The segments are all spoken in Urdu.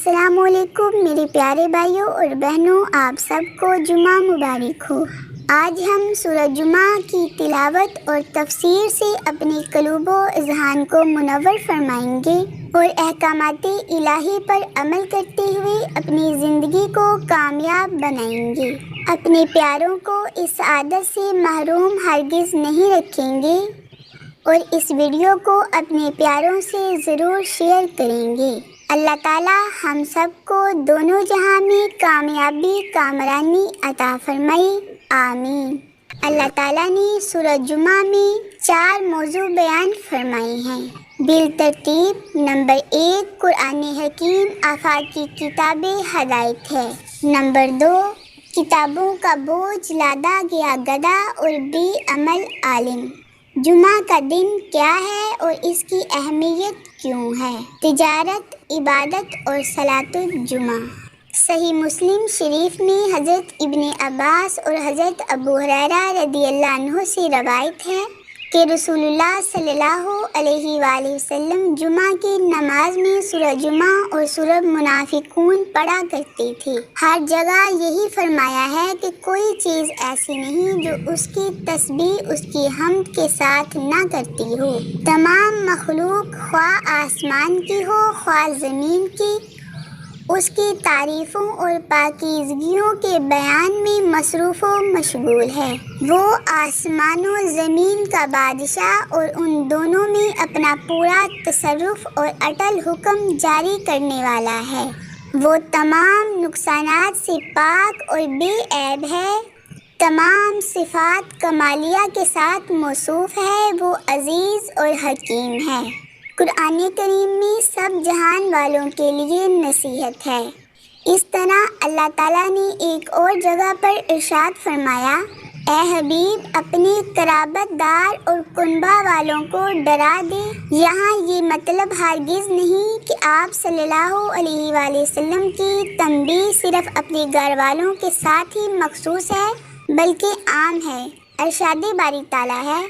السلام علیکم میرے پیارے بھائیوں اور بہنوں، آپ سب کو جمعہ مبارک ہو۔ آج ہم سورہ جمعہ کی تلاوت اور تفسیر سے اپنے قلوب و اذہان کو منور فرمائیں گے اور احکامات الہی پر عمل کرتے ہوئے اپنی زندگی کو کامیاب بنائیں گے۔ اپنے پیاروں کو اس عادت سے محروم ہرگز نہیں رکھیں گے اور اس ویڈیو کو اپنے پیاروں سے ضرور شیئر کریں گے۔ اللہ تعالی ہم سب کو دونوں جہاں میں کامیابی کامرانی عطا فرمائے، آمین۔ اللہ تعالیٰ نے سورہ جمعہ میں 4 موضوع بیان فرمائے ہیں۔ بالترتیب نمبر 1 قرآن حکیم آفاقی کتاب ہدایت ہے۔ نمبر 2 کتابوں کا بوجھ لادا گیا گدھا اور بے عمل عالم۔ جمعہ کا دن کیا ہے اور اس کی اہمیت کیوں ہے؟ تجارت، عبادت اور صلاۃ الجمعہ۔ صحیح مسلم شریف میں حضرت ابن عباس اور حضرت ابو ہریرہ رضی اللہ عنہ سے روایت ہے کہ رسول اللہ صلی اللہ علیہ وآلہ وسلم جمعہ کی نماز میں سورہ جمعہ اور سورہ منافقون پڑھا کرتے تھے۔ ہر جگہ یہی فرمایا ہے کہ کوئی چیز ایسی نہیں جو اس کی تسبیح اس کی حمد کے ساتھ نہ کرتی ہو۔ تمام مخلوق خواہ آسمان کی ہو خواہ زمین کی، اس کی تعریفوں اور پاکیزگیوں کے بیان میں مصروف و مشغول ہے۔ وہ آسمان و زمین کا بادشاہ اور ان دونوں میں اپنا پورا تصرف اور اٹل حکم جاری کرنے والا ہے۔ وہ تمام نقصانات سے پاک اور بے عیب ہے، تمام صفات کمالیہ کے ساتھ موصوف ہے۔ وہ عزیز اور حکیم ہے۔ قرآن کریم میں سب جہان والوں کے لیے نصیحت ہے۔ اس طرح اللہ تعالیٰ نے ایک اور جگہ پر ارشاد فرمایا، اے حبیب اپنے قرابت دار اور کنبہ والوں کو ڈرا دے۔ یہاں یہ مطلب ہرگز نہیں کہ آپ صلی اللہ علیہ وآلہ وسلم کی تنبیہ صرف اپنے گھر والوں کے ساتھ ہی مخصوص ہے بلکہ عام ہے۔ ارشاد باری تعالیٰ ہے،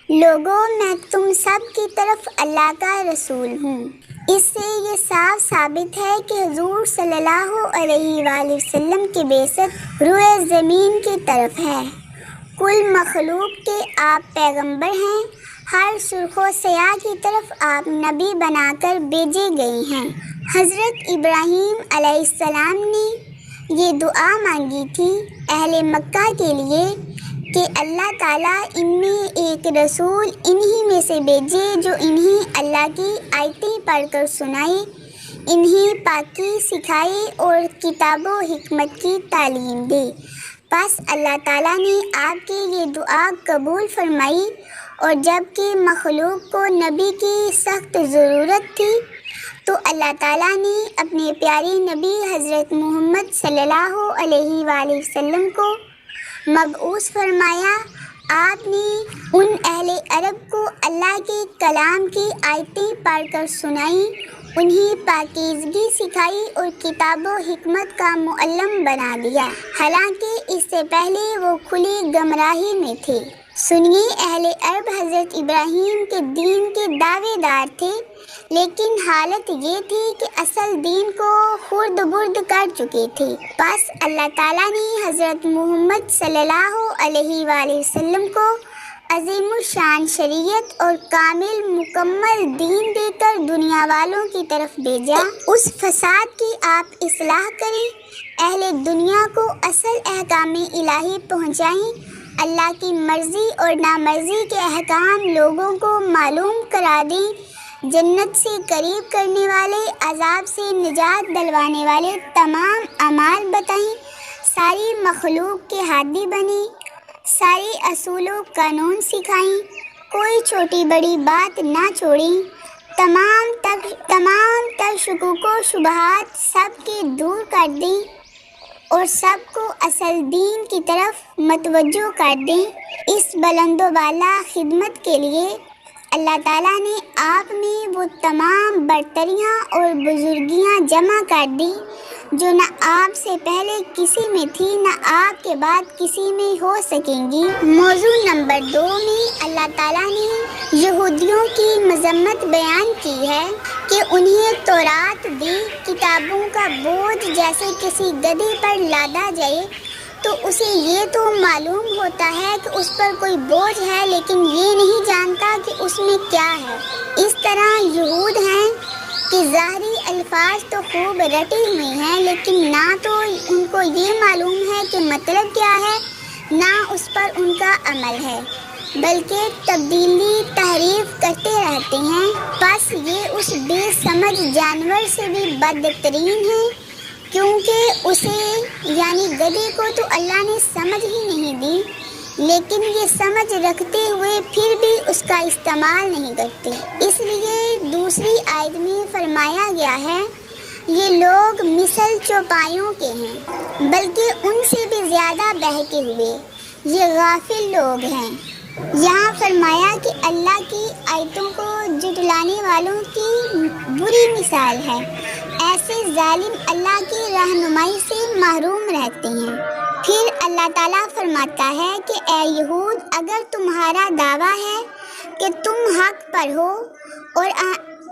لوگوں میں تم سب کی طرف اللہ کا رسول ہوں۔ اس سے یہ صاف ثابت ہے کہ حضور صلی اللہ علیہ وآلہ وسلم کی بعثت روئے زمین کی طرف ہے۔ کل مخلوق کے آپ پیغمبر ہیں۔ ہر سرخ و سیاہ کی طرف آپ نبی بنا کر بھیجے گئے ہیں۔ حضرت ابراہیم علیہ السلام نے یہ دعا مانگی تھی اہل مکہ کے لیے کہ اللہ تعالیٰ ان میں ایک رسول انہی میں سے بھیجے جو انہیں اللہ کی آیتیں پڑھ کر سنائے، انہیں پاکی سکھائے اور کتاب و حکمت کی تعلیم دے۔ بس اللہ تعالیٰ نے آپ کی یہ دعا قبول فرمائی، اور جب کہ مخلوق کو نبی کی سخت ضرورت تھی تو اللہ تعالیٰ نے اپنے پیارے نبی حضرت محمد صلی اللہ علیہ وآلہ وسلم کو مبعوث فرمایا۔ آپ نے ان اہل عرب کو اللہ کے کلام کی آیتیں پڑھ کر سنائیں، انہیں پاکیزگی سکھائی اور کتاب و حکمت کا معلم بنا دیا، حالانکہ اس سے پہلے وہ کھلی گمراہی میں تھے۔ سنیے، اہل عرب حضرت ابراہیم کے دین کے دعوے دار تھے، لیکن حالت یہ تھی کہ اصل دین کو خرد برد کر چکے تھے۔ بس اللہ تعالیٰ نے حضرت محمد صلی اللہ علیہ وآلہ وسلم کو عظیم الشان شریعت اور کامل مکمل دین دے کر دنیا والوں کی طرف بھیجا۔ اس فساد کی آپ اصلاح کریں، اہل دنیا کو اصل احکام الہی پہنچائیں، اللہ کی مرضی اور نامرضی کے احکام لوگوں کو معلوم کرا دیں، جنت سے قریب کرنے والے، عذاب سے نجات دلوانے والے تمام اعمال بتائیں، ساری مخلوق کے ہادی بنیں، سارے اصول و قانون سکھائیں، کوئی چھوٹی بڑی بات نہ چھوڑیں، تمام تر شکوک و شبہات سب کے دور کر دیں اور سب کو اصل دین کی طرف متوجہ کر دیں۔ اس بلند و بالا خدمت کے لیے اللہ تعالیٰ نے آپ میں وہ تمام برتریاں اور بزرگیاں جمع کر دیں جو نہ آپ سے پہلے کسی میں تھی نہ آپ کے بعد کسی میں ہو سکیں گی۔ موضوع نمبر 2 میں اللہ تعالیٰ نے یہودیوں کی مذمت بیان کی ہے کہ انہیں تورات دی کتابوں کا بوجھ جیسے کسی گدھے پر لادا جائے تو اسے یہ تو معلوم ہوتا ہے کہ اس پر کوئی بوجھ ہے، لیکن یہ نہیں جانتا کہ اس میں کیا ہے۔ اس طرح یہود ہیں کہ ظاہری الفاظ تو خوب رٹے ہوئے ہیں، لیکن نہ تو ان کو یہ معلوم ہے کہ مطلب کیا ہے، نہ اس پر ان کا عمل ہے، بلکہ تبدیلی تحریف کرتے رہتے ہیں۔ بس یہ اس بے سمجھ جانور سے بھی بدترین ہے، کیونکہ اسے یعنی گدھے کو تو اللہ نے سمجھ ہی نہیں دی، لیکن یہ سمجھ رکھتے ہوئے پھر بھی اس کا استعمال نہیں کرتے۔ اس لیے دوسری آیت میں فرمایا گیا ہے، یہ لوگ مثل چوپایوں کے ہیں، بلکہ ان سے بھی زیادہ بہکے ہوئے، یہ غافل لوگ ہیں۔ یہاں فرمایا کہ اللہ کی آیتوں کو جھٹلانے والوں کی بری مثال ہے، ایسے ظالم اللہ کی رہنمائی سے محروم رہتے ہیں۔ پھر اللہ تعالیٰ فرماتا ہے کہ اے یہود، اگر تمہارا دعویٰ ہے کہ تم حق پر ہو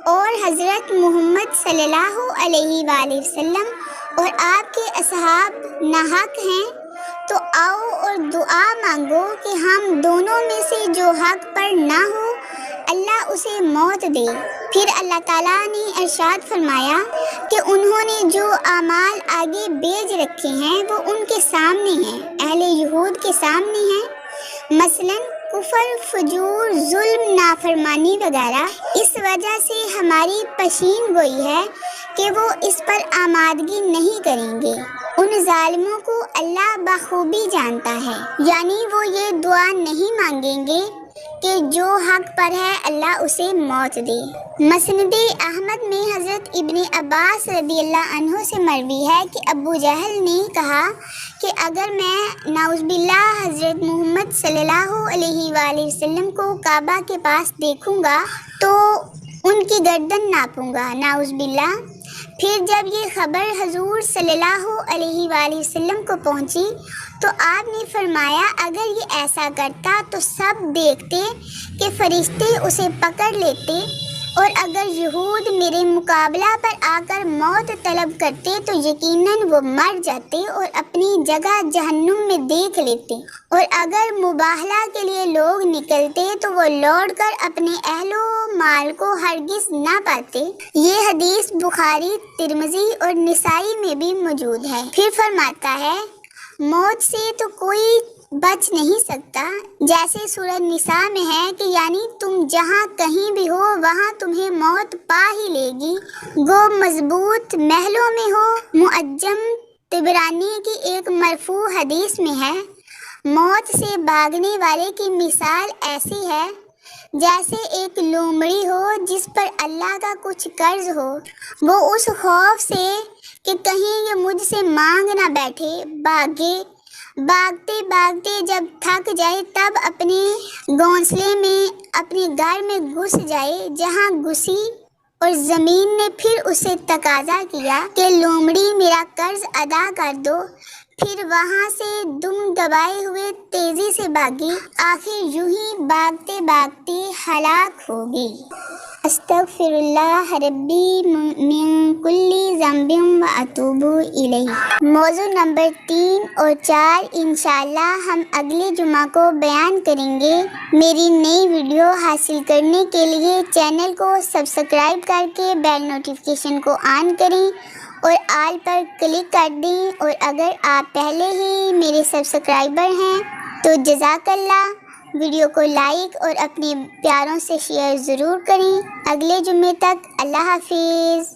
اور حضرت محمد صلی اللہ علیہ وآلہ وسلم اور آپ کے اصحاب ناحق ہیں، تو آؤ اور دعا مانگو کہ ہم دونوں میں سے جو حق پر نہ ہو اللہ اسے موت دے۔ پھر اللہ تعالیٰ نے ارشاد فرمایا کہ انہوں نے جو اعمال آگے بھیج رکھے ہیں وہ ان کے سامنے ہیں، اہل یہود کے سامنے ہیں، مثلاً کفر، فجور، ظلم، نافرمانی وغیرہ۔ اس وجہ سے ہماری پیشین گوئی ہے کہ وہ اس پر آمادگی نہیں کریں گے۔ ان ظالموں کو اللہ بخوبی جانتا ہے، یعنی وہ یہ دعا نہیں مانگیں گے کہ جو حق پر ہے اللہ اسے موت دے۔ مسند احمد میں حضرت ابن عباس رضی اللہ عنہ سے مروی ہے کہ ابو جہل نے کہا کہ اگر میں نعوذ باللہ حضرت محمد صلی اللہ علیہ وآلہ وسلم کو کعبہ کے پاس دیکھوں گا تو ان کی گردن ناپوں گا، نعوذ باللہ۔ پھر جب یہ خبر حضور صلی اللہ علیہ وآلہ وسلم کو پہنچی تو آپ نے فرمایا اگر یہ ایسا کرتا تو سب دیکھتے کہ فرشتے اسے پکڑ لیتے، اور اگر یہود میرے مقابلہ پر آ کر موت طلب کرتے تو یقیناً وہ مر جاتے اور اپنی جگہ جہنم میں دیکھ لیتے، اور اگر مباہلہ کے لیے لوگ نکلتے تو وہ لوٹ کر اپنے اہل و مال کو ہرگز نہ پاتے۔ یہ حدیث بخاری، ترمذی اور نسائی میں بھی موجود ہے۔ پھر فرماتا ہے موت سے تو کوئی بچ نہیں سکتا، جیسے سورہ نساء میں ہے کہ یعنی تم جہاں کہیں بھی ہو وہاں تمہیں موت پا ہی لے گی، گو مضبوط محلوں میں ہو۔ معجم طبرانی کی ایک مرفوع حدیث میں ہے، موت سے بھاگنے والے کی مثال ایسی ہے جیسے ایک لومڑی ہو جس پر اللہ کا کچھ قرض ہو، وہ اس خوف سے کہ کہیں یہ مجھ سے مانگ نہ بیٹھے بھاگتے بھاگتے جب تھک جائے تب اپنے گھونسلے میں اپنے گھر میں گھس جائے جہاں گھسی، اور زمین نے پھر اسے تقاضا کیا کہ لومڑی میرا قرض ادا کر دو، پھر وہاں سے دم دبائے ہوئے تیزی سے بھاگی، آخر یوں ہی بھاگتے بھاگتے ہلاک ہوگی۔ استغفر اللہ ربی من کل ذنب واتوب الیہ۔ موضوع نمبر 3 اور 4 انشاءاللہ ہم اگلے جمعہ کو بیان کریں گے۔ میری نئی ویڈیو حاصل کرنے کے لیے چینل کو سبسکرائب کر کے بیل نوٹیفیکیشن کو آن کریں اور آل پر کلک کر دیں، اور اگر آپ پہلے ہی میرے سبسکرائبر ہیں تو جزاک اللہ۔ ویڈیو کو لائک اور اپنے پیاروں سے شیئر ضرور کریں۔ اگلے جمعے تک اللہ حافظ۔